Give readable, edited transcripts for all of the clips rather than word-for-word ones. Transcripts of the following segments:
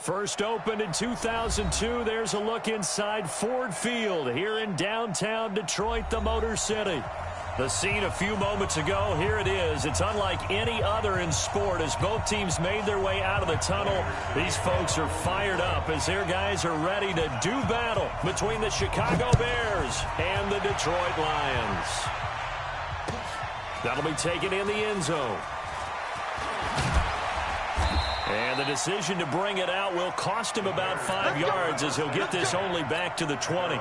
First opened in 2002, there's a look inside Ford Field here in downtown Detroit, the Motor City. The scene a few moments ago, here it is. It's unlike any other in sport as both teams made their way out of the tunnel. These folks are fired up as their guys are ready to do battle between the Chicago Bears and the Detroit Lions. That'll be taken in the end zone. And the decision to bring it out will cost him about 5 yards as he'll get this only back to the 20.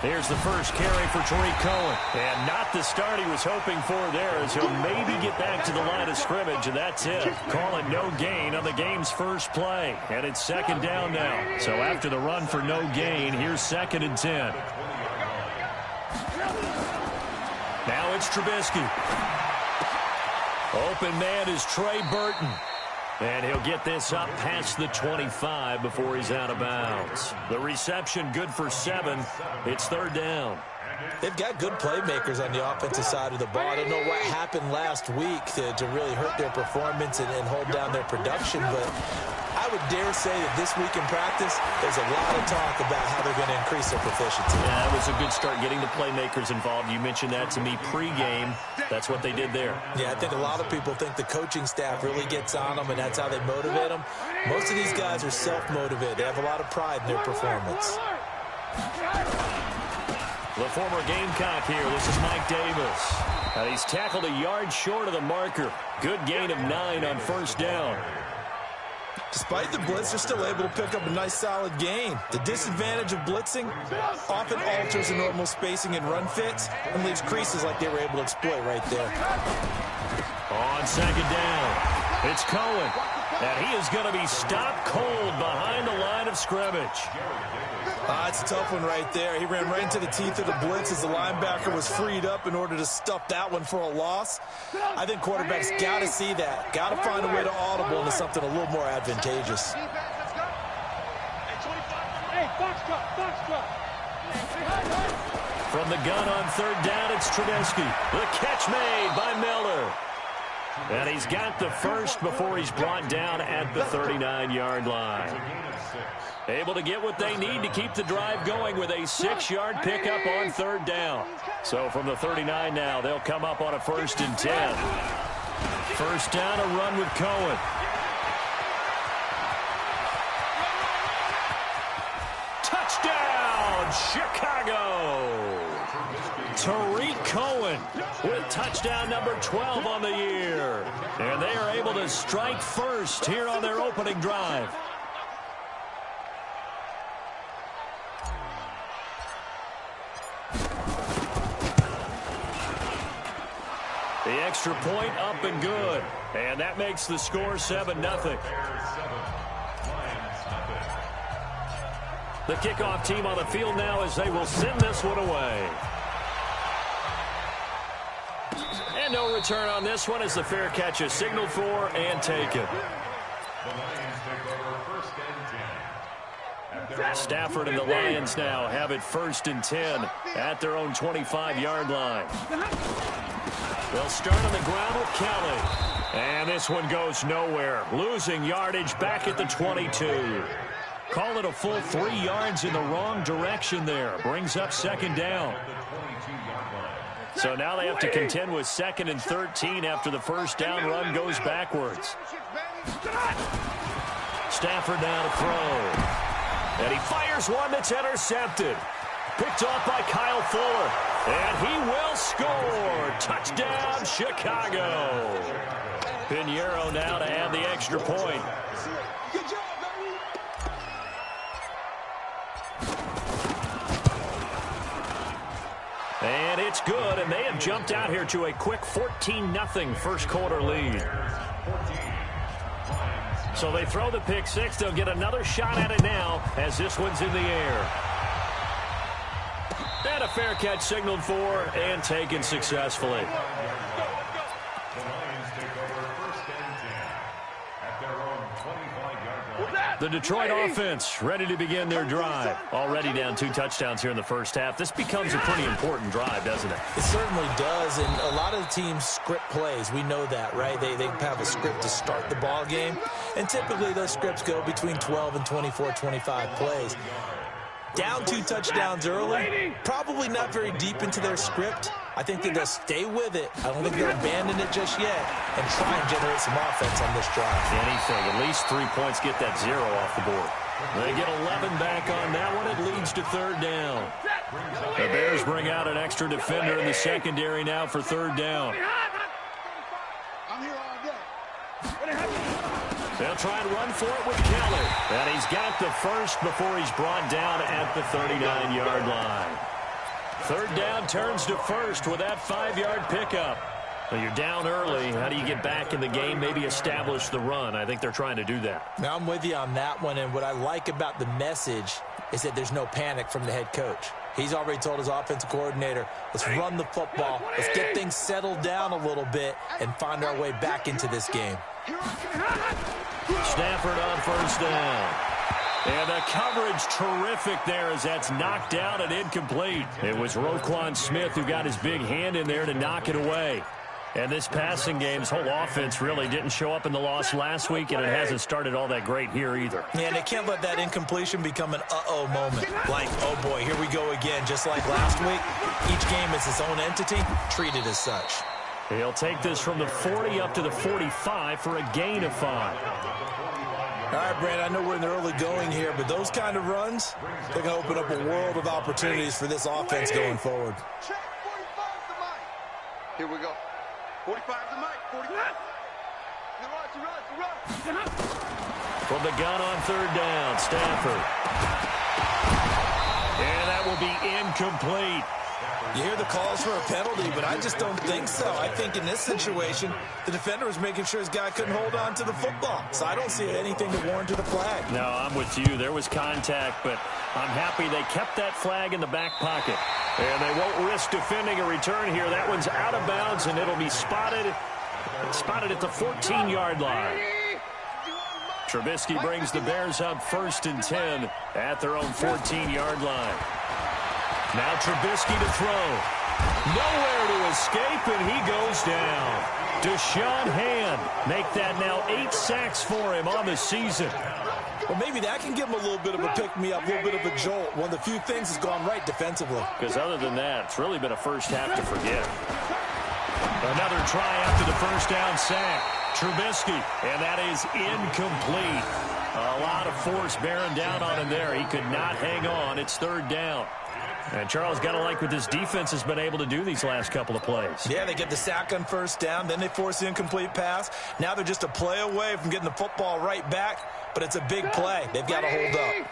Here's the first carry for Tariq Cohen. And not the start he was hoping for there as he'll maybe get back to the line of scrimmage, and that's it. Call it no gain on the game's first play. And it's second down now. So after the run for no gain, here's 2nd and 10. Now it's Trubisky. Open man is Trey Burton. And he'll get this up past the 25 before he's out of bounds. The reception good for 7. It's 3rd down. They've got good playmakers on the offensive side of the ball. I don't know what happened last week to really hurt their performance and hold down their production, but I would dare say that this week in practice, there's a lot of talk about how they're going to increase their proficiency. Yeah, that was a good start getting the playmakers involved. You mentioned that to me pregame. That's what they did there. Yeah, I think a lot of people think the coaching staff really gets on them, and that's how they motivate them. Most of these guys are self-motivated. They have a lot of pride in their performance. The former Gamecock here. This is Mike Davis. And he's tackled a yard short of the marker. Good gain of 9 on 1st down. Despite the blitz, they're still able to pick up a nice, solid gain. The disadvantage of blitzing often alters the normal spacing and run fits and leaves creases like they were able to exploit right there. On 2nd down, it's Cohen. And he is going to be stopped cold behind the line of scrimmage. It's a tough one right there. He ran right into the teeth of the blitz as the linebacker was freed up in order to stuff that one for a loss. I think quarterbacks got to see that. Got to find a way to audible into something a little more advantageous. From the gun on 3rd down, it's Trubisky. The catch made by Miller. And he's got the first before he's brought down at the 39-yard line. Able to get what they need to keep the drive going with a 6-yard pickup on 3rd down. So from the 39 now, they'll come up on a 1st and 10. 1st down, a run with Cohen. Touchdown, Chicago! Tariq Cohen with touchdown number 12 on the year. And they are able to strike first here on their opening drive. The extra point up and good. And that makes the score 7-0. The kickoff team on the field now as they will send this one away. And no return on this one as the fair catch is signaled for and taken. Stafford and the Lions now have it 1st and 10 at their own 25-yard line. They'll start on the ground with Kelly. And this one goes nowhere. Losing yardage back at the 22. Call it a full 3 yards in the wrong direction there. Brings up 2nd down. So now they have to contend with 2nd and 13 after the 1st down run goes backwards. Stafford now to throw. And he fires one that's intercepted. Picked off by Kyle Fuller. And he will score. Touchdown, Chicago. Pinheiro now to add the extra point. And it's good, and they have jumped out here to a quick 14-0 first quarter lead. So they throw the pick six. They'll get another shot at it now as this one's in the air. And a fair catch signaled for and taken successfully. The Detroit offense ready to begin their drive. Already down 2 touchdowns here in the first half. This becomes a pretty important drive, doesn't it? It certainly does, and a lot of the teams script plays. We know that, right? They have a script to start the ball game, and typically those scripts go between 12 and 24, 25 plays. Down 2 touchdowns early, probably not very deep into their script. I think that they'll stay with it. I don't think they'll abandon it just yet and try and generate some offense on this drive. Anything, at least 3 points, get that 0 off the board. They get 11 back on that one. It leads to 3rd down. The Bears bring out an extra defender in the secondary now for 3rd down. They'll try and run for it with Kelly. And he's got the first before he's brought down at the 39-yard line. 3rd down turns to 1st with that 5-yard pickup. Well, you're down early. How do you get back in the game, maybe establish the run? I think they're trying to do that. Now, I'm with you on that one, and what I like about the message is that there's no panic from the head coach. He's already told his offensive coordinator, let's run the football, let's get things settled down a little bit and find our way back into this game. Stafford on 1st down. And the coverage terrific there as that's knocked down and incomplete. It was Roquan Smith who got his big hand in there to knock it away. And this passing game's whole offense really didn't show up in the loss last week, and it hasn't started all that great here either. Yeah, and they can't let that incompletion become an uh-oh moment. Like, oh boy, here we go again. Just like last week, each game is its own entity, treated as such. He'll take this from the 40 up to the 45 for a gain of 5. All right, Brandon, I know we're in the early going here, but those kind of runs, they're going to open up a world of opportunities for this offense going forward. Check 45's the mic. Here we go. 45's the mic. 45. The run. From the gun on 3rd down, Stafford. And that will be incomplete. You hear the calls for a penalty, but I just don't think so. I think in this situation, the defender was making sure his guy couldn't hold on to the football. So I don't see anything that warranted a flag. No, I'm with you. There was contact, but I'm happy they kept that flag in the back pocket. And they won't risk defending a return here. That one's out of bounds, and it'll be spotted at the 14-yard line. Trubisky brings the Bears up 1st and 10 at their own 14-yard line. Now Trubisky to throw. Nowhere to escape, and he goes down. Deshaun Hand make that now 8 sacks for him on the season. Well, maybe that can give him a little bit of a pick-me-up, a little bit of a jolt. One of the few things that's gone right defensively. Because other than that, it's really been a first half to forget. Another try after the 1st down sack. Trubisky, and that is incomplete. A lot of force bearing down on him there. He could not hang on. It's 3rd down. And Charles, got to like what this defense has been able to do these last couple of plays. Yeah, they get the sack on 1st down, then they force the incomplete pass. Now they're just a play away from getting the football right back, but it's a big play. They've got to hold up.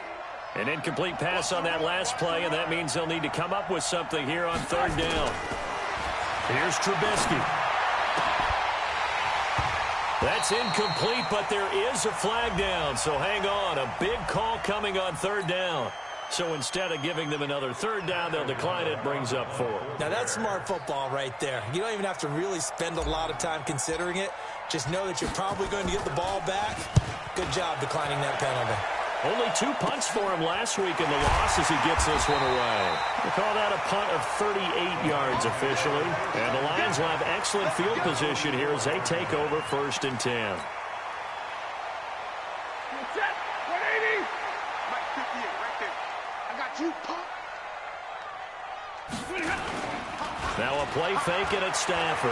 An incomplete pass on that last play, and that means they'll need to come up with something here on 3rd down. Here's Trubisky. That's incomplete, but there is a flag down, so hang on. A big call coming on 3rd down. So instead of giving them another 3rd down, they'll decline it. Brings up 4. Now, that's smart football right there. You don't even have to really spend a lot of time considering it. Just know that you're probably going to get the ball back. Good job declining that penalty. Only 2 punts for him last week in the loss as he gets this one away. We'll call that a punt of 38 yards officially. And the Lions will have excellent field position here as they take over 1st and 10. Now a play fake it at Stafford.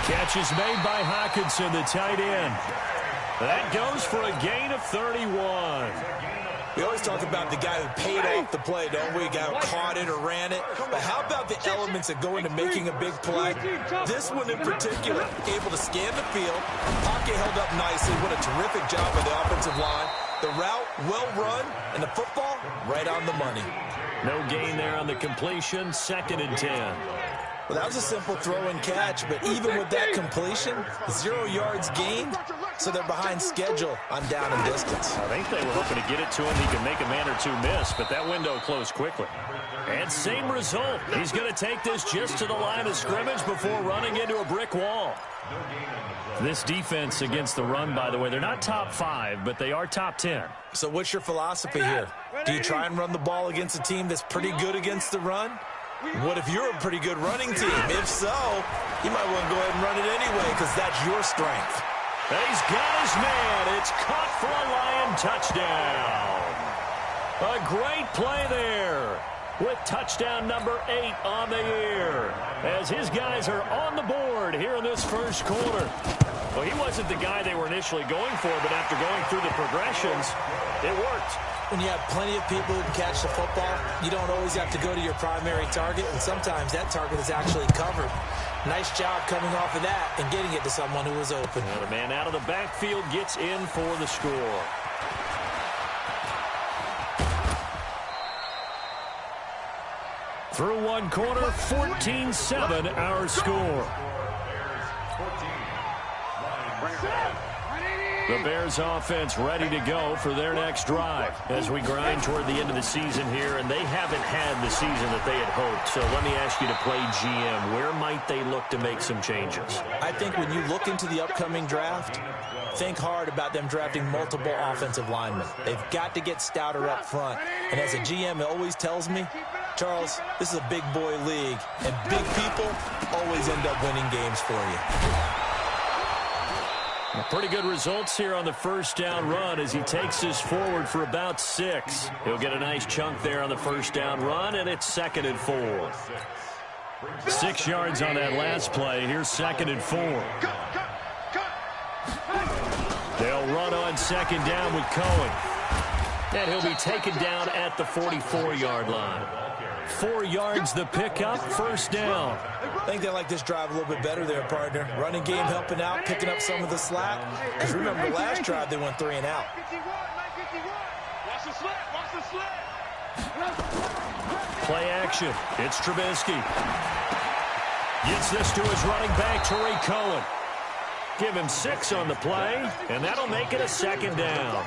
Catch is made by Hockenson, the tight end. That goes for a gain of 31. We always talk about the guy who paid off the play, don't we? A guy who caught it or ran it. But how about the elements that go into making a big play? This one in particular, able to scan the field. Pocket held up nicely. What a terrific job by the offensive line. The route, well run, and the football, right on the money. No gain there on the completion. 2nd and 10. Well, that was a simple throw and catch, but even with that completion, 0 yards gained, so they're behind schedule on down and distance. I think they were hoping to get it to him. He could make a man or two miss, but that window closed quickly. And same result. He's going to take this just to the line of scrimmage before running into a brick wall. This defense against the run, by the way, they're not top 5, but they are top 10. So what's your philosophy here? Do you try and run the ball against a team that's pretty good against the run? What if you're a pretty good running team? If so, you might want to go ahead and run it anyway because that's your strength. He's got his man. It's caught for a Lion touchdown. A great play there with touchdown number 8 on the year as his guys are on the board here in this first quarter. Well, he wasn't the guy they were initially going for, but after going through the progressions, it worked. When you have plenty of people who can catch the football, you don't always have to go to your primary target, and sometimes that target is actually covered. Nice job coming off of that and getting it to someone who was open. And the man out of the backfield gets in for the score. Through one quarter, 14-7 our score. The Bears offense ready to go for their next drive as we grind toward the end of the season here, and they haven't had the season that they had hoped. So let me ask you to play GM. Where might they look to make some changes? I think when you look into the upcoming draft, think hard about them drafting multiple offensive linemen. They've got to get stouter up front. And as a GM, it always tells me, Charles, this is a big boy league, and big people always end up winning games for you. Pretty good results here on the first down run as he takes this forward for about 6. He'll get a nice chunk there on the first down run, and it's 2nd and 4. 6 yards on that last play. Here's 2nd and 4. They'll run on 2nd down with Cohen. And he'll be taken down at the 44-yard line. 4 yards the pickup, first down. I think they like this drive a little bit better there, partner. Running game helping out, picking up some of the slack. Because remember, the last drive they went 3 and out. Play action. It's Trubisky. Gets this to his running back, Tariq Cohen. Give him 6 on the play, and that'll make it a 2nd down.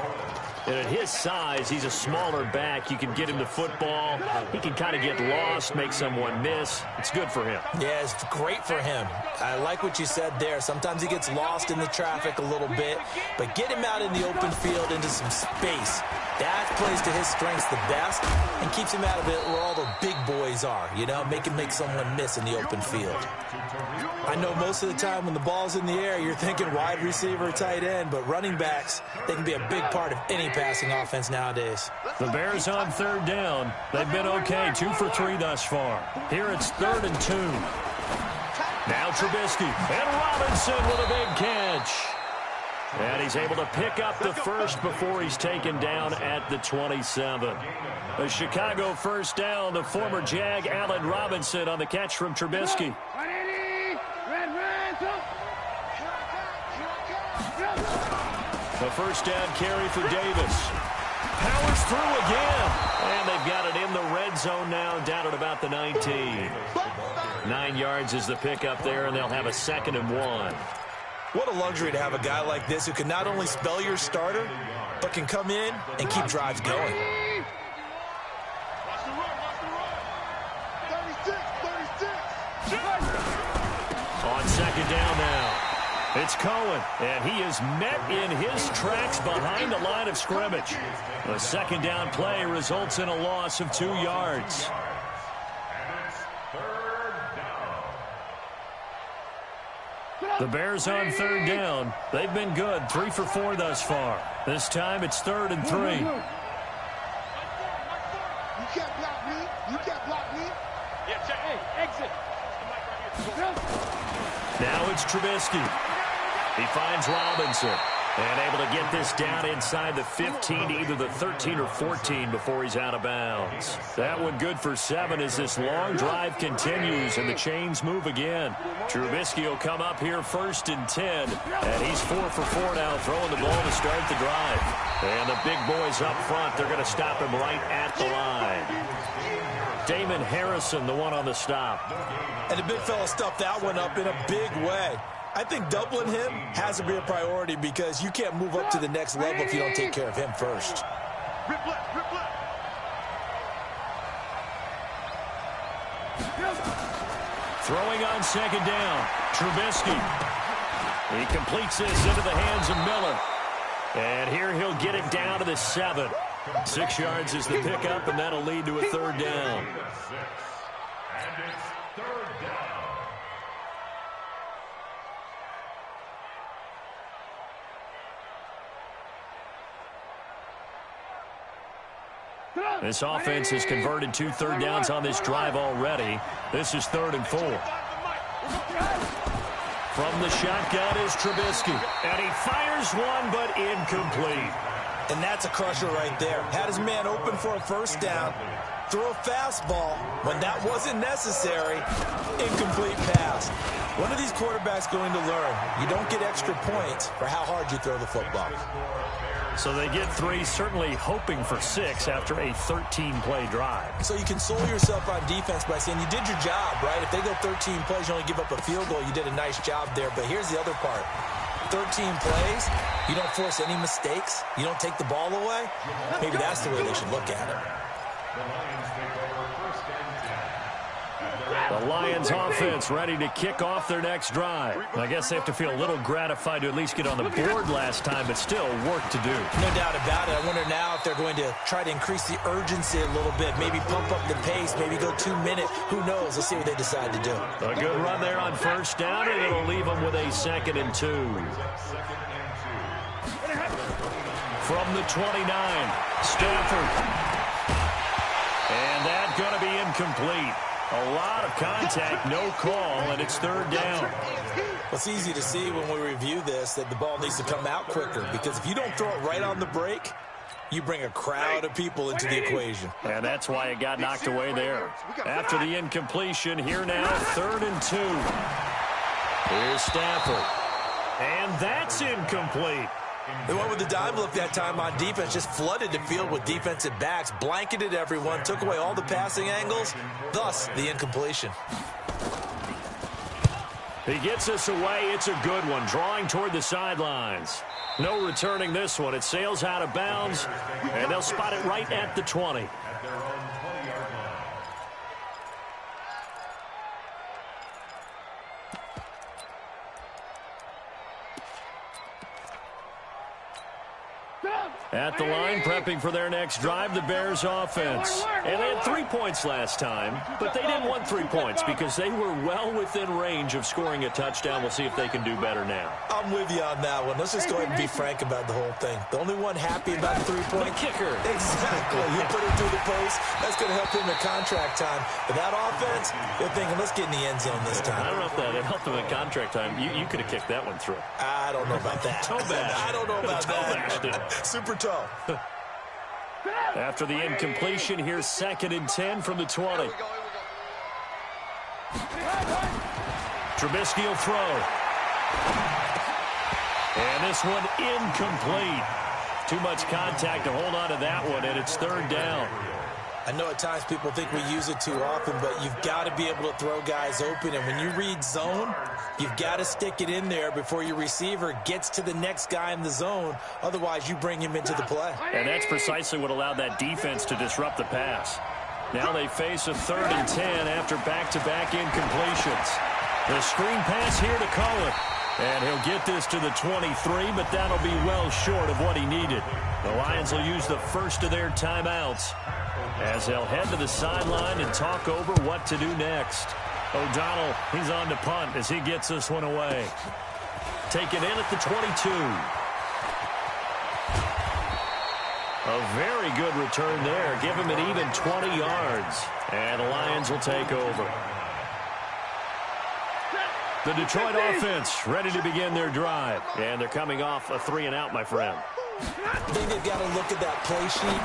And at his size, he's a smaller back. You can get him the football. He can kind of get lost, make someone miss. It's good for him. Yeah, it's great for him. I like what you said there. Sometimes he gets lost in the traffic a little bit, but get him out in the open field into some space. That plays to his strengths the best and keeps him out of it where all the big boys are, you know, make someone miss in the open field. I know most of the time when the ball's in the air, you're thinking wide receiver, tight end, but running backs, they can be a big part of any passing offense nowadays. The Bears on 3rd down. They've been okay, 2 for 3 thus far. Here it's 3rd and 2. Now Trubisky and Robinson with a big catch. And he's able to pick up the first before he's taken down at the 27. A Chicago first down, the former Jag Allen Robinson on the catch from Trubisky. The first down carry for Davis. Powers through again. And they've got it in the red zone now, down at about the 19. 9 yards is the pickup there, and they'll have a 2nd and 1. What a luxury to have a guy like this who can not only spell your starter, but can come in and keep drives going. On 2nd down now. It's Cohen, and he is met in his tracks behind the line of scrimmage. The 2nd down play results in a loss of 2 yards. The Bears on 3rd down. They've been good, 3 for 4 thus far. This time it's 3rd and 3. You can't block me. You can't block me. Yeah, check. Hey, exit. Now it's Trubisky. He finds Robinson. And able to get this down inside the 15 to either the 13 or 14 before he's out of bounds. That one good for 7 as this long drive continues and the chains move again. Trubisky will come up here 1st and 10. And he's 4 for 4 now, throwing the ball to start the drive. And the big boys up front, they're going to stop him right at the line. Damon Harrison, the one on the stop. And the big fella stuffed that one up in a big way. I think doubling him has to be a priority because you can't move up to the next level if you don't take care of him first. Throwing on 2nd down, Trubisky. He completes this into the hands of Miller. And here he'll get it down to the 7. 6 yards is the pickup, and that'll lead to a 3rd down. This offense has converted 2 third downs on this drive already. This is 3rd and 4. From the shotgun is Trubisky. And he fires one, but incomplete. And that's a crusher right there. Had his man open for a 1st down. Throw a fastball when that wasn't necessary. Incomplete pass. When are these quarterbacks going to learn? You don't get extra points for how hard you throw the football. So they get 3, certainly hoping for 6 after a 13-play drive. So you console yourself on defense by saying you did your job, right? If they go 13 plays, you only give up a field goal, you did a nice job there. But here's the other part. 13 plays, you don't force any mistakes, you don't take the ball away. Maybe that's the way they should look at it. The Lions offense ready to kick off their next drive. I guess they have to feel a little gratified to at least get on the board last time, but still work to do. No doubt about it. I wonder now if they're going to try to increase the urgency a little bit, maybe pump up the pace, maybe go 2 minutes. Who knows? Let's see what they decide to do. A good run there on 1st down, and it'll leave them with a 2nd and 2. From the 29, Stafford. And that's going to be incomplete. A lot of contact, no call, and it's 3rd down. It's easy to see when we review this that the ball needs to come out quicker because if you don't throw it right on the break, you bring a crowd of people into the equation. And that's why it got knocked away there. After the incompletion, here now, 3rd and 2. Here's Stafford. And that's incomplete. They went with the dime look that time on defense, just flooded the field with defensive backs, blanketed everyone, took away all the passing angles, thus the incompletion. He gets us away. It's a good one, drawing toward the sidelines. No returning this one. It sails out of bounds, and they'll spot it right at the 20. At the line, prepping for their next drive, the Bears offense. And they had 3 points last time, but they didn't want 3 points because they were well within range of scoring a touchdown. We'll see if they can do better now. I'm with you on that one. Let's just go ahead and be frank about the whole thing. The only one happy about the 3-point kicker. Exactly. You put it through the post. That's going to help him at contract time. But that offense, they're thinking, let's get in the end zone this time. I don't know if that helped him at contract time. You could have kicked that one through. I don't know about that. Toe bash. I don't know about that. Super toe. After the incompletion, here's 2nd and 10 from the 20. Trubisky will throw. And this one incomplete. Too much contact to hold on to that one, and it's 3rd down. I know at times people think we use it too often, but you've got to be able to throw guys open. And when you read zone, you've got to stick it in there before your receiver gets to the next guy in the zone. Otherwise, you bring him into the play. And that's precisely what allowed that defense to disrupt the pass. Now they face a 3rd and 10 after back-to-back incompletions. The screen pass here to Cohen. And he'll get this to the 23, but that'll be well short of what he needed. The Lions will use the first of their timeouts as they'll head to the sideline and talk over what to do next. O'Donnell, he's on to punt as he gets this one away. Taken in at the 22. A very good return there. Give him an even 20 yards. And the Lions will take over. The Detroit offense ready to begin their drive. And they're coming off a 3-and-out, my friend. I think they've got to look at that play sheet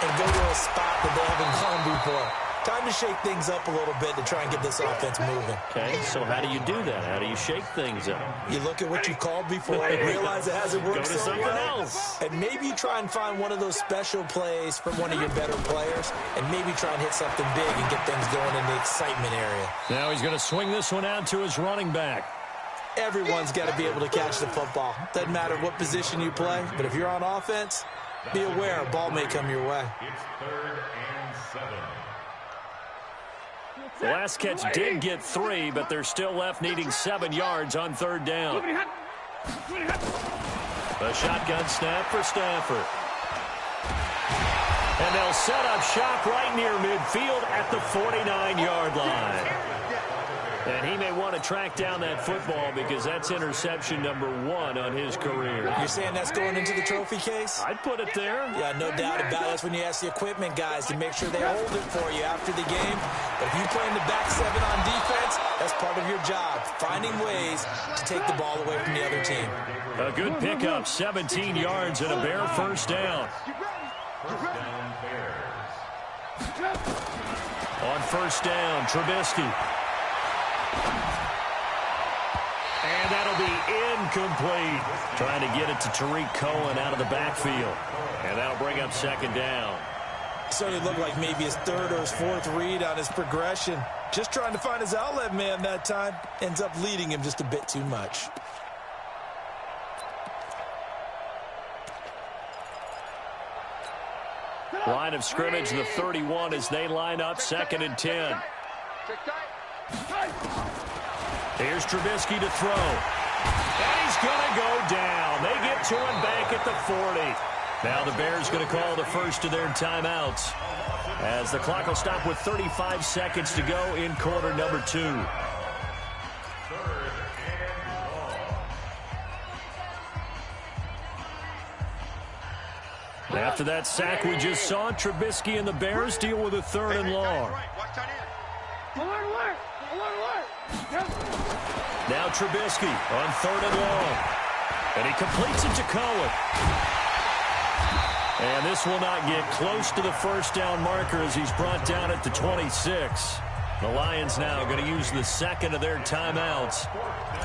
and go to a spot that they haven't gone before. Time to shake things up a little bit to try and get this offense moving. Okay, so how do you do that? How do you shake things up? You look at what you called before and realize it hasn't worked Go to so something well. else. And maybe you try and find one of those special plays from one of your better players and maybe try and hit something big and get things going in the excitement area. Now he's going to swing this one out to his running back. Everyone's got to be able to catch the football. Doesn't matter what position you play, but if you're on offense, be aware a ball may come your way. It's 3rd and 7. The last catch did get 3, but they're still left needing 7 yards on 3rd down. A shotgun snap for Stafford. And they'll set up shop right near midfield at the 49-yard line. And he may want to track down that football because that's interception number 1 on his career. You're saying that's going into the trophy case? I'd put it there. Yeah, no doubt about it. That's when you ask the equipment guys to make sure they hold it for you after the game. But if you play in the back 7 on defense, that's part of your job, finding ways to take the ball away from the other team. A good pickup, 17 yards and a Bear first down. On first down, Trubisky. And that'll be incomplete. Trying to get it to Tariq Cohen out of the backfield. And that'll bring up 2nd down. So it looked like maybe his 3rd or his 4th read on his progression. Just trying to find his outlet man that time. Ends up leading him just a bit too much. Line of scrimmage, the 31 as they line up 2nd and 10. Here's Trubisky to throw. And he's going to go down. They get to him back at the 40. Now the Bears going to call the first of their timeouts as the clock will stop with 35 seconds to go in quarter number 2. After that sack we just saw, Trubisky and the Bears deal with a 3rd and long. Now Trubisky on 3rd and long. And he completes it to Cohen. And this will not get close to the first down marker as he's brought down at the 26. The Lions now going to use the 2nd of their timeouts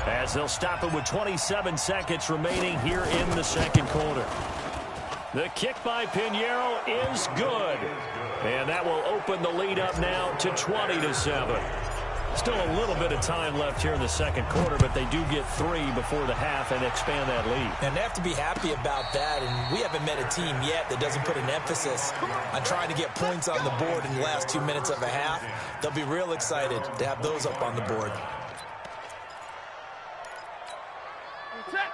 as they'll stop it with 27 seconds remaining here in the 2nd quarter. The kick by Pinheiro is good. And that will open the lead up now to 20-7. Still a little bit of time left here in the 2nd quarter, but they do get 3 before the half and expand that lead. And they have to be happy about that, and we haven't met a team yet that doesn't put an emphasis on trying to get points on the board in the last 2 minutes of a half. They'll be real excited to have those up on the board.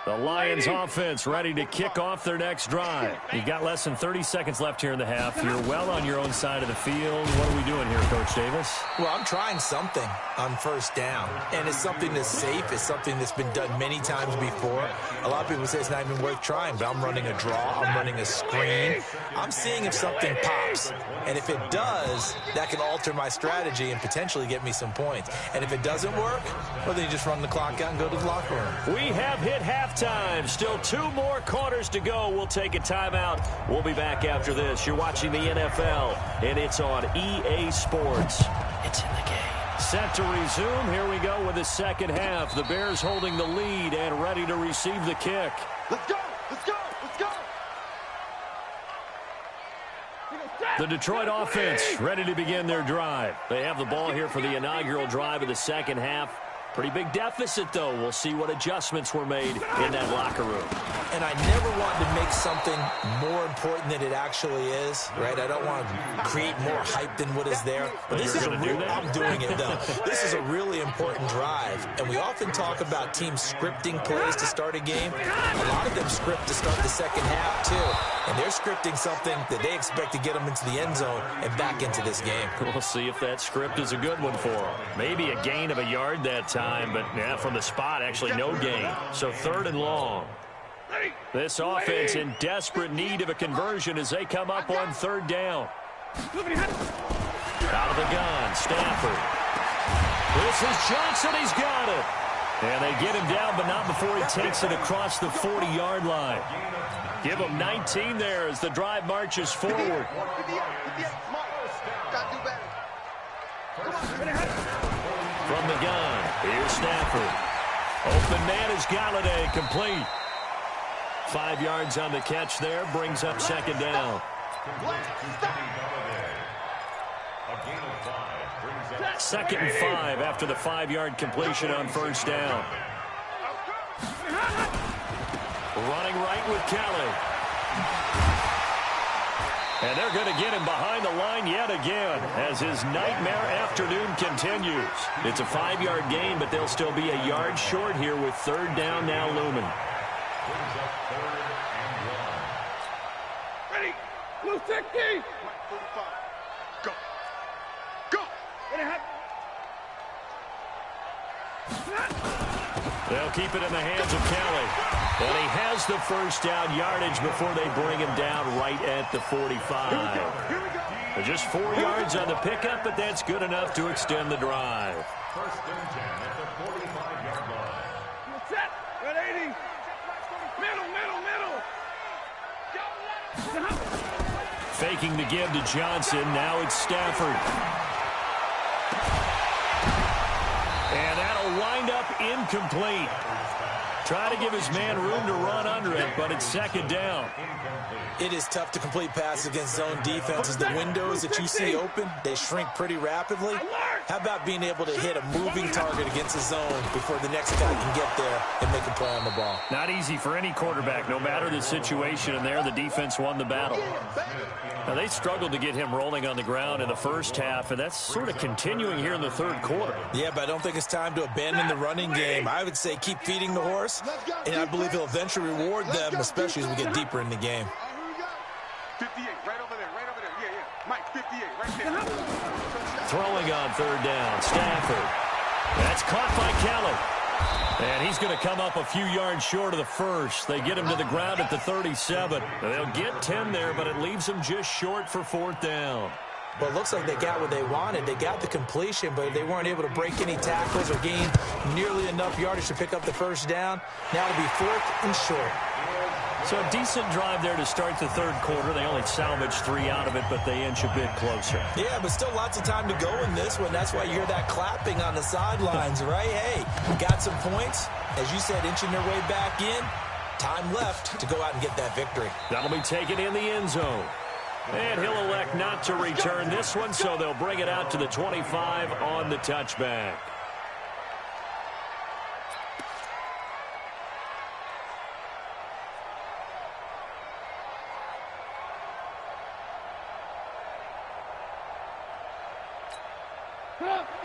The Lions offense ready to kick off their next drive. You've got less than 30 seconds left here in the half. You're well on your own side of the field. What are we doing here, Coach Davis? Well, I'm trying something on first down, and it's something that's safe. It's something that's been done many times before. A lot of people say it's not even worth trying, but I'm running a draw. I'm running a screen. I'm seeing if something pops, and if it does, that can alter my strategy and potentially get me some points. And if it doesn't work, well, then you just run the clock out and go to the locker room. We have hit halftime. Still 2 more quarters to go. We'll take a timeout. We'll be back after this. You're watching the NFL, and it's on EA Sports. It's in the game. Set to resume. Here we go with the 2nd half. The Bears holding the lead and ready to receive the kick. Let's go! Let's go! Let's go! The Detroit offense ready to begin their drive. They have the ball here for the inaugural drive of the 2nd half. Pretty big deficit, though. We'll see what adjustments were made in that locker room. And I never want to make something more important than it actually is, right? I don't want to create more hype than what is there. But this is a real, I'm doing it, though. This is a really important drive. And we often talk about teams scripting plays to start a game. A lot of them script to start the 2nd half, too. And they're scripting something that they expect to get them into the end zone and back into this game. We'll see if that script is a good one for them. Maybe a gain of a yard that time, but yeah, from the spot, actually no gain. So 3rd and long. This offense in desperate need of a conversion as they come up on 3rd down. Out of the gun, Stafford. This is Johnson. He's got it. And they get him down, but not before he takes it across the 40-yard line. Give him 19 there as the drive marches forward. 58, smart. Got to do better. From the gun, here's Stafford. Open man is Galladay, complete. 5 yards on the catch there, brings up second down. Second and 5 after the 5-yard completion on first down. Running right with Kelly. And they're going to get him behind the line yet again as his nightmare afternoon continues. It's a 5-yard gain, but they'll still be a yard short here with third down now looming. Ready? Blue 60. 45. Go. Go. They'll keep it in the hands of Kelly. And he has the first down yardage before they bring him down right at the 45. Here we go. Just 4 yards on the pickup, but that's good enough to extend the drive. First and 10 at the 45-yard line. Set. Red 80. Middle. Faking the give to Johnson. Now it's Stafford. And that'll wind up incomplete. Try to give his man room to run under it, but it's second down. It is tough to complete passes against zone defenses. The windows that you see open, they shrink pretty rapidly. How about being able to hit a moving target against a zone before the next guy can get there and make a play on the ball? Not easy for any quarterback, no matter the situation, and there the defense won the battle. Now, they struggled to get him rolling on the ground in the first half, and that's sort of continuing here in the third quarter. Yeah, but I don't think it's time to abandon the running game. I would say keep feeding the horse, and I believe he'll eventually reward them, especially as we get deeper in the game. 58, right over there. Yeah. Mike, 58, right there. Throwing on third down, Stafford. That's caught by Kelly. And he's going to come up a few yards short of the first. They get him to the ground at the 37. They'll get 10 there, but it leaves them just short for fourth down. Well, it looks like they got what they wanted. They got the completion, but they weren't able to break any tackles or gain nearly enough yardage to pick up the first down. Now it'll be fourth and short. So a decent drive there to start the third quarter. They only salvaged 3 out of it, but they inch a bit closer. Yeah, but still lots of time to go in this one. That's why you hear that clapping on the sidelines, right? Hey, got some points. As you said, inching their way back in. Time left to go out and get that victory. That'll be taken in the end zone. And he'll elect not to return this one, so they'll bring it out to the 25 on the touchback.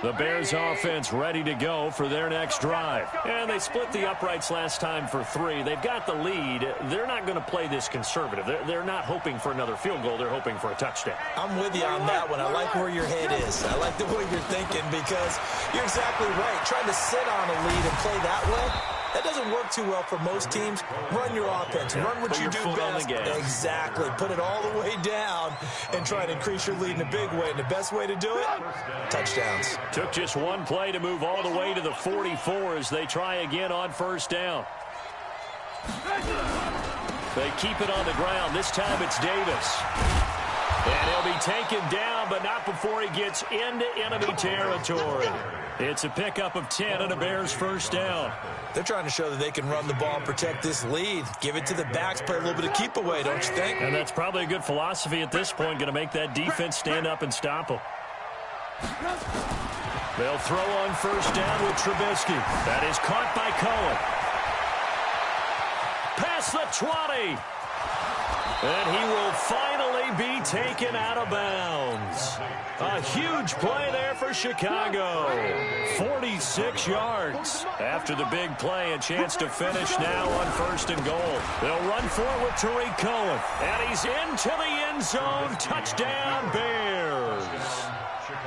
The Bears offense ready to go for their next drive. And they split the uprights last time for 3. They've got the lead. They're not going to play this conservative. They're not hoping for another field goal. They're hoping for a touchdown. I'm with you on that one. I like where your head is. I like the way you're thinking because you're exactly right. Trying to sit on a lead and play that way, that doesn't work too well for most teams. Run your offense. Run what you do best. Exactly. Put it all the way down and try to increase your lead in a big way. And the best way to do it, touchdowns. Took just one play to move all the way to the 44 as they try again on first down. They keep it on the ground. This time it's Davis. And he'll be taken down, but not before he gets into enemy territory. It's a pickup of 10 and a Bears first down. They're trying to show that they can run the ball and protect this lead. Give it to the backs, play a little bit of keep away, don't you think? And that's probably a good philosophy at this point, going to make that defense stand up and stop them. They'll throw on first down with Trubisky. That is caught by Cohen. Past the 20. And he will finally be taken out of bounds. A huge play there for Chicago. 46 yards. After the big play, a chance to finish now on first and goal. They'll run for it with Tariq Cohen. And he's into the end zone. Touchdown, Bears.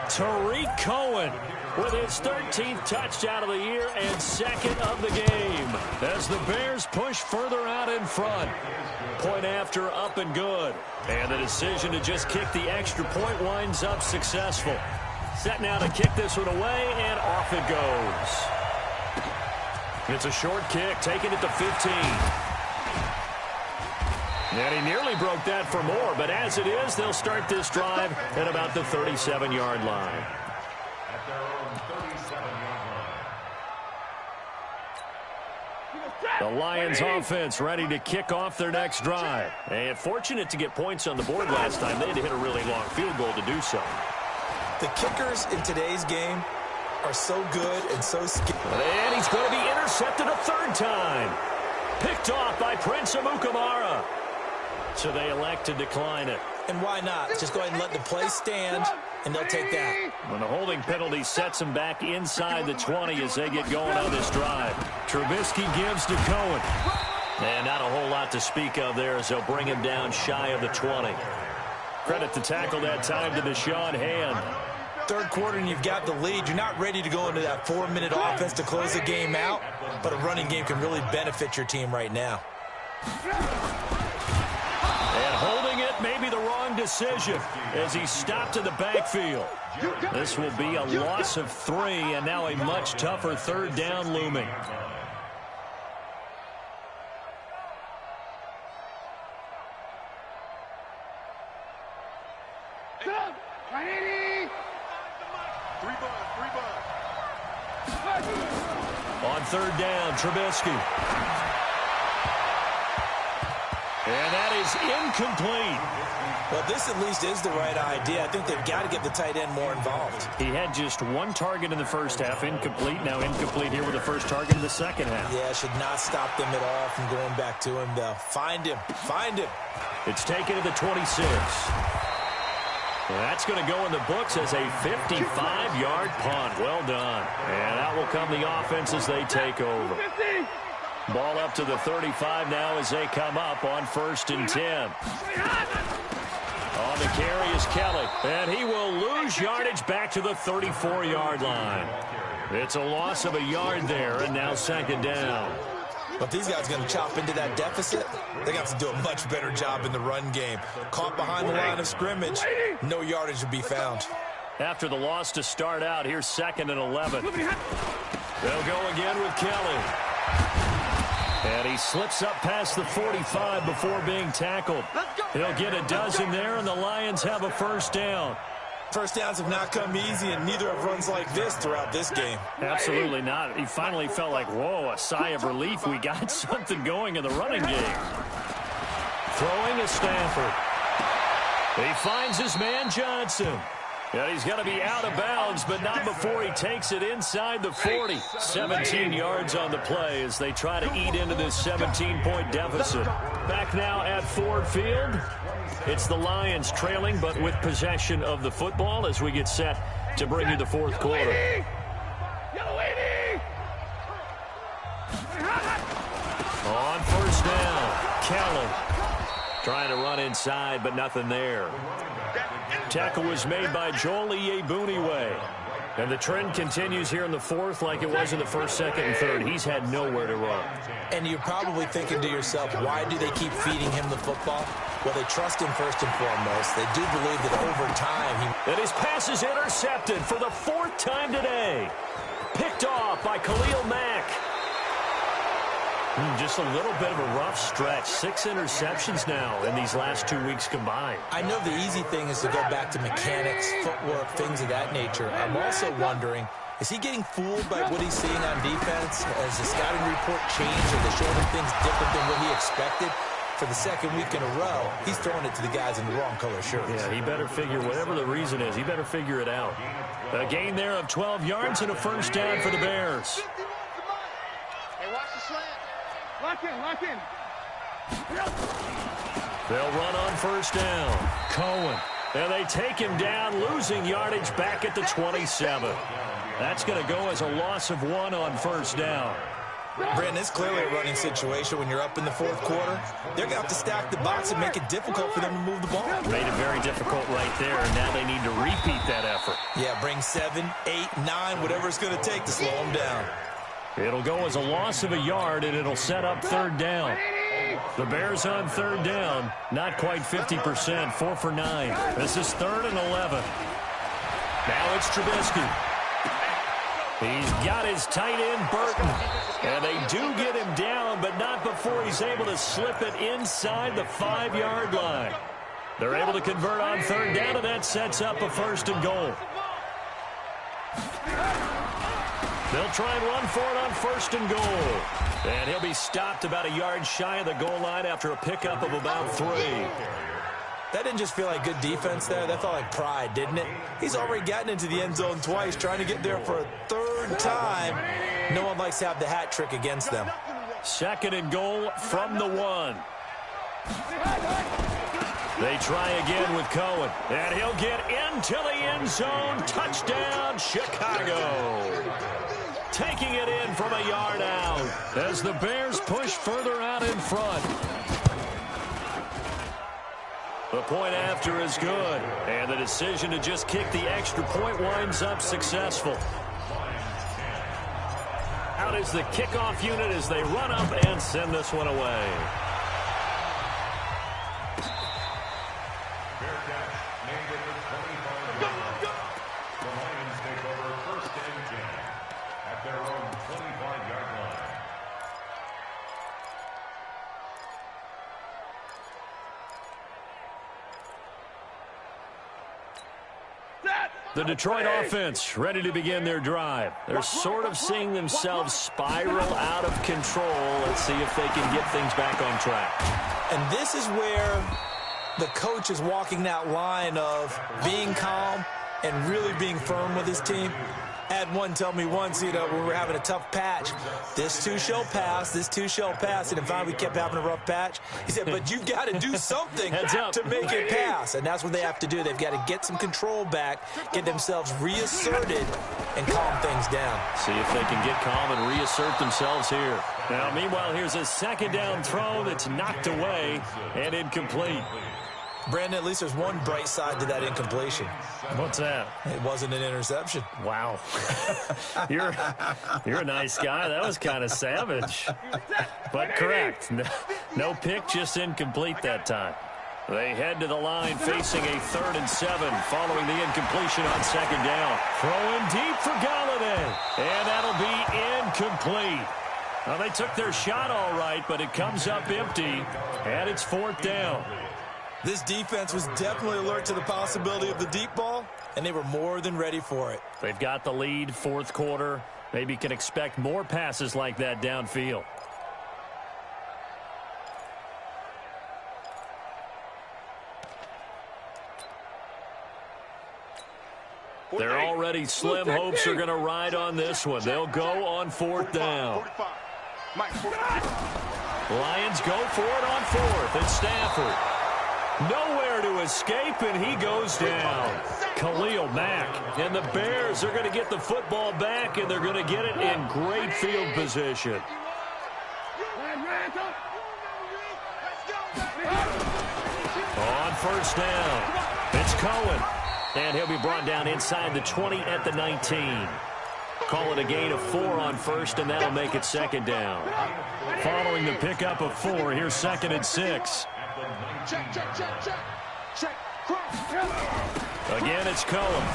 Tariq Cohen with his 13th touchdown of the year and second of the game. As the Bears push further out in front. Point after, up and good. And the decision to just kick the extra point winds up successful. Set now to kick this one away, and off it goes. It's a short kick, taking it to 15. And he nearly broke that for more, but as it is, they'll start this drive at about the 37-yard line. At their own 37-yard line. The Lions offense ready to kick off their next drive. And fortunate to get points on the board last time. They had to hit a really long field goal to do so. The kickers in today's game are so good and so skilled. And he's going to be intercepted a third time. Picked off by Prince Amukamara. So they elect to decline it. And why not? Just go ahead and let the play stand, and they'll take that. When the holding penalty sets them back inside the 20 as they get going on this drive. Trubisky gives to Cohen. And not a whole lot to speak of there as they'll bring him down shy of the 20. Credit to tackle that time to Deshaun Hand. Third quarter and you've got the lead. You're not ready to go into that 4-minute offense to close the game out, but a running game can really benefit your team right now. And holding it may be the wrong decision as he stopped in the backfield. This will be a loss of 3 and now a much tougher third down looming. On third down, Trubisky. And that is incomplete. Well, this at least is the right idea. I think they've got to get the tight end more involved. He had just 1 target in the first half, incomplete. Now incomplete here with the first target in the second half. Yeah, should not stop them at all from going back to him, though. Find him. Find him. It's taken to the 26. Well, that's going to go in the books as a 55-yard punt. Well done. And out will come the offense as they take over. Ball up to the 35 now as they come up on 1st and 10. On the carry is Kelly, and he will lose yardage back to the 34-yard line. It's a loss of a yard there, and now 2nd down. But these guys are going to chop into that deficit. They got to do a much better job in the run game. Caught behind the line of scrimmage, no yardage to be found. After the loss to start out, here's 2nd and 11. They'll go again with Kelly. And he slips up past the 45 before being tackled. He'll get a dozen there, and the Lions have a 1st down. First downs have not come easy, and neither have runs like this throughout this game. Absolutely not. He finally felt like, whoa, a sigh of relief. We got something going in the running game. Throwing is Stafford. He finds his man Johnson. And he's going to be out of bounds, but not before he takes it inside the 40. 17 yards on the play as they try to eat into this 17-point deficit. Back now at Ford Field. It's the Lions trailing, but with possession of the football as we get set to bring you the 4th quarter. On 1st down, Kelly trying to run inside, but nothing there. Tackle was made by Joel Iyiegbuniwe. And the trend continues here in the 4th like it was in the 1st, 2nd, and 3rd. He's had nowhere to run. And you're probably thinking to yourself, why do they keep feeding him the football? Well, they trust him first and foremost. They do believe that over time And his pass is intercepted for the 4th time today. Picked off by Khalil Mack. Just a little bit of a rough stretch. 6 interceptions now in these last 2 weeks combined. I know the easy thing is to go back to mechanics, footwork, things of that nature. I'm also wondering, is he getting fooled by what he's seeing on defense? Has the scouting report changed? Are they showing him things different than what he expected? For the 2nd week in a row, he's throwing it to the guys in the wrong color shirts. Yeah, he better figure, whatever the reason is, he better figure it out. A gain there of 12 yards and a 1st down for the Bears. Hey, watch the slant. Lock in, lock in. They'll run on 1st down. Cohen. And they take him down, losing yardage back at the 27. That's going to go as a loss of 1 on 1st down. Brandon, it's clearly a running situation when you're up in the 4th quarter. They're going to have to stack the box and make it difficult for them to move the ball. Made it very difficult right there, and now they need to repeat that effort. Yeah, bring 7, 8, 9, whatever it's going to take to slow them down. It'll go as a loss of a yard, and it'll set up 3rd down. The Bears on 3rd down, not quite 50%, 4 for 9. This is 3rd and 11. Now it's Trubisky. He's got his tight end, Burton. And they do get him down, but not before he's able to slip it inside the 5-yard line. They're able to convert on third down, and that sets up a 1st and goal. They'll try and run for it on 1st and goal. And he'll be stopped about a yard shy of the goal line after a pickup of about 3. That didn't just feel like good defense there. That felt like pride, didn't it? He's already gotten into the end zone twice, trying to get there for a 3rd time. No one likes to have the hat trick against them. 2nd and goal from the 1. They try again with Cohen. And he'll get into the end zone. Touchdown, Chicago. Taking it in from a yard out as the Bears push further out in front. The point after is good, and the decision to just kick the extra point winds up successful. Out is the kickoff unit as they run up and send this one away. The Lions take over 1st and 10 at their own 25-yard line. The Detroit offense ready to begin their drive. They're sort of seeing themselves spiral out of control. Let's see if they can get things back on track. And this is where the coach is walking that line of being calm and really being firm with his team. I had one tell me once, when we were having a tough patch, this too shall pass, this too shall pass. And finally we kept having a rough patch. He said, but you've got to do something to make it pass. And that's what they have to do. They've got to get some control back, get themselves reasserted, and calm things down. See if they can get calm and reassert themselves here. Now, meanwhile, here's a 2nd down throw that's knocked away and incomplete. Brandon, at least there's one bright side to that incompletion. What's that? It wasn't an interception. Wow. You're a nice guy. That was kind of savage. But correct. No pick, just incomplete that time. They head to the line facing a 3rd and 7 following the incompletion on 2nd down. Throwing deep for Galladay. And that'll be incomplete. Well, they took their shot all right, but it comes up empty, and it's 4th down. This defense was definitely alert to the possibility of the deep ball, and they were more than ready for it. They've got the lead, 4th quarter. Maybe can expect more passes like that downfield. They're already slim hopes are going to ride on this one. They'll go on 4th down. Lions go for it on 4th. It's Stafford. Nowhere to escape, and he goes down. Khalil Mack. And the Bears are going to get the football back, and they're going to get it in great field position. On 1st down, it's Cohen. And he'll be brought down inside the 20 at the 19. Call it a gain of 4 on 1st, and that'll make it 2nd down. Following the pickup of 4, here's 2nd and 6. Again, it's Cohen.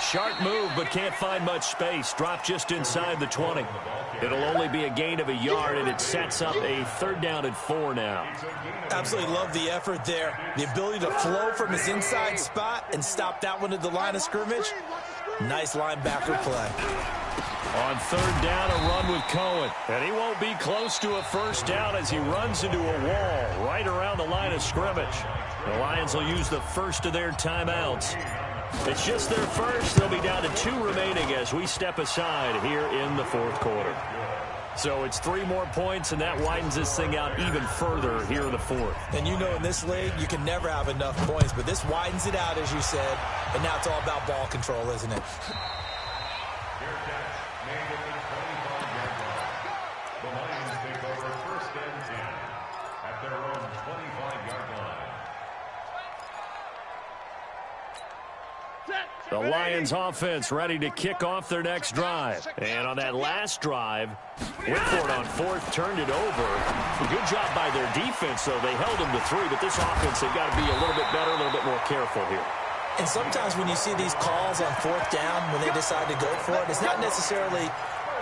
Sharp move, but can't find much space. Drop just inside the 20. It'll only be a gain of a yard, and it sets up a 3rd down and 4 now. Absolutely love the effort there. The ability to flow from his inside spot and stop that one at the line of scrimmage. Nice linebacker play. On 3rd down, a run with Cohen. And he won't be close to a 1st down as he runs into a wall right around the line of scrimmage. The Lions will use the first of their timeouts. It's just their first. They'll be down to 2 remaining as we step aside here in the 4th quarter. So it's 3 more points, and that widens this thing out even further here in the 4th. And you know in this league, you can never have enough points, but this widens it out, as you said, and now it's all about ball control, isn't it? The Lions take over 1st and 10 at their own 25-yard line. The Lions offense ready to kick off their next drive. And on that last drive, went for it on 4th, turned it over. A good job by their defense, though. They held them to 3, but this offense, they've got to be a little bit better, a little bit more careful here. And sometimes when you see these calls on fourth down, when they decide to go for it, it's not necessarily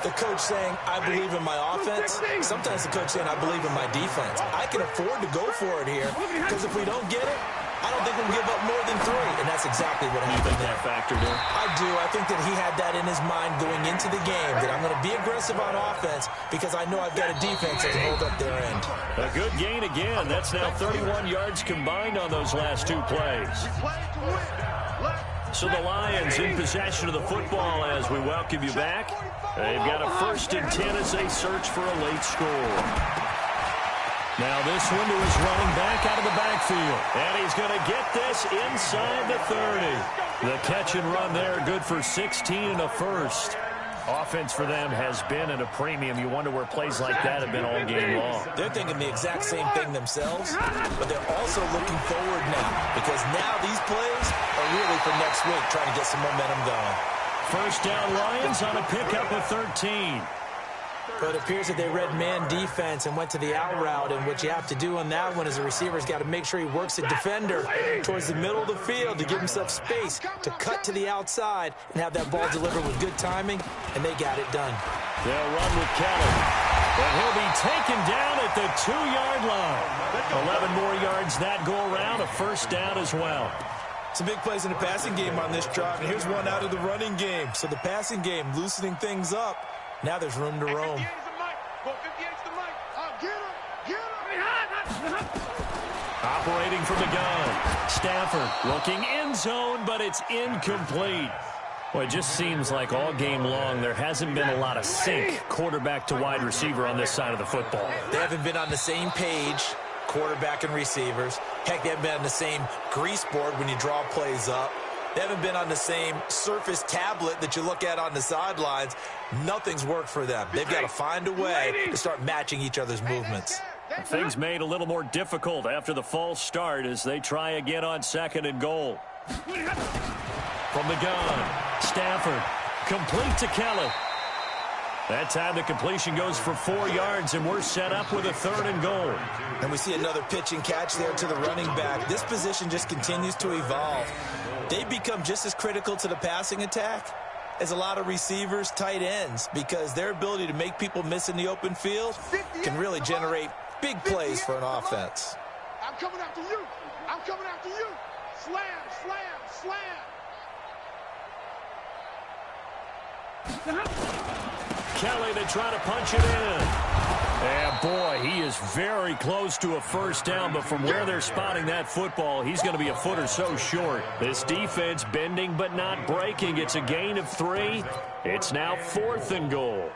the coach saying, I believe in my offense. Sometimes the coach saying, I believe in my defense. I can afford to go for it here because if we don't get it, I don't think we'll give up more than 3. And that's exactly what happened there. That factored in? I do. I think that he had that in his mind going into the game, that I'm going to be aggressive on offense because I know I've got a defense that can hold up their end. A good gain again. That's now 31 yards combined on those last 2 plays. So the Lions in possession of the football as we welcome you back. They've got a 1st and 10 as they search for a late score. Now this one to his running back out of the backfield. And he's going to get this inside the 30. The catch and run there, good for 16 and a first. Offense for them has been at a premium. You wonder where plays like that have been all game long. They're thinking the exact same thing themselves, but they're also looking forward now because now these plays are really for next week, trying to get some momentum going. 1st down Lions on a pickup of 13. But it appears that they read man defense and went to the out route, and what you have to do on that one is the receiver's got to make sure he works the defender towards the middle of the field to give himself space to cut to the outside and have that ball delivered with good timing, and they got it done. They'll run with Kelly, and he'll be taken down at the 2-yard line. 11 more yards that go around, a 1st down as well. Some big plays in the passing game on this drive, and here's one out of the running game. So the passing game loosening things up. Now there's room to roam. Operating from the gun. Stafford looking end zone, but it's incomplete. Well, it just seems like all game long there hasn't been a lot of sync quarterback to wide receiver on this side of the football. They haven't been on the same page, quarterback and receivers. Heck, they haven't been on the same grease board when you draw plays up. They haven't been on the same surface tablet that you look at on the sidelines. Nothing's worked for them. They've got to find a way to start matching each other's movements. Things made a little more difficult after the false start as they try again on 2nd and goal. From the gun, Stafford, complete to Kelly. That time the completion goes for 4 yards, and we're set up with a 3rd and goal. And we see another pitch and catch there to the running back. This position just continues to evolve. They become just as critical to the passing attack as a lot of receivers, tight ends, because their ability to make people miss in the open field can really generate big plays for an offense. I'm coming after you. I'm coming after you. Slam, slam, slam. Kelly to try to punch it in. And boy, he is very close to a 1st down, but from where they're spotting that football, he's going to be a foot or so short. This defense bending but not breaking. It's a gain of 3. It's now 4th and goal.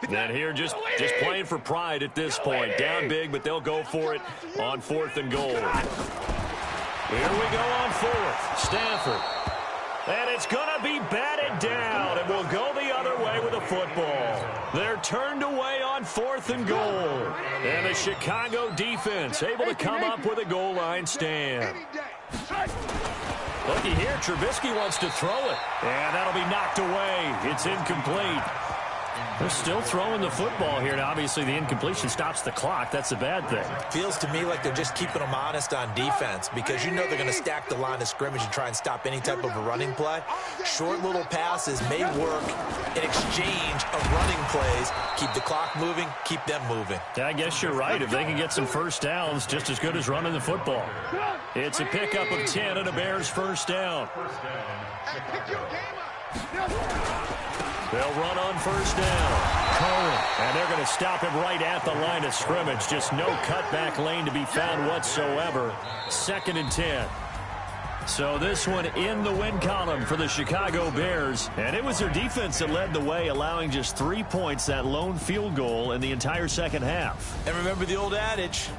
And here just playing for pride at this point. Down big, but they'll go for it on 4th and goal. Here we go on 4th. Stafford. And it's going to be batted down, and we'll go the other way with a football. They're turned away on 4th and goal. And the Chicago defense able to come up with a goal line stand. Looky here, Trubisky wants to throw it. And that'll be knocked away. It's incomplete. They're still throwing the football here. Now, obviously, the incompletion stops the clock. That's a bad thing. Feels to me like they're just keeping them honest on defense because you know they're going to stack the line of scrimmage and try and stop any type of a running play. Short little passes may work in exchange of running plays. Keep the clock moving, keep them moving. Yeah, I guess you're right. If they can get some 1st downs, just as good as running the football. It's a pickup of 10 and a Bears 1st down. They'll run on 1st down. Cohen, and they're going to stop him right at the line of scrimmage. Just no cutback lane to be found whatsoever. 2nd and 10. So this one in the win column for the Chicago Bears. And it was their defense that led the way, allowing just 3 points, that lone field goal in the entire 2nd half. And remember the old adage,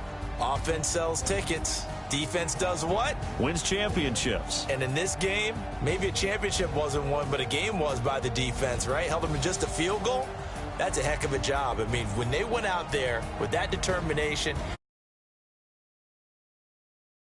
offense sells tickets. Defense does what? Wins championships. And in this game, maybe a championship wasn't won, but a game was by the defense, right? Held them to just a field goal. That's a heck of a job. I mean, when they went out there with that determination,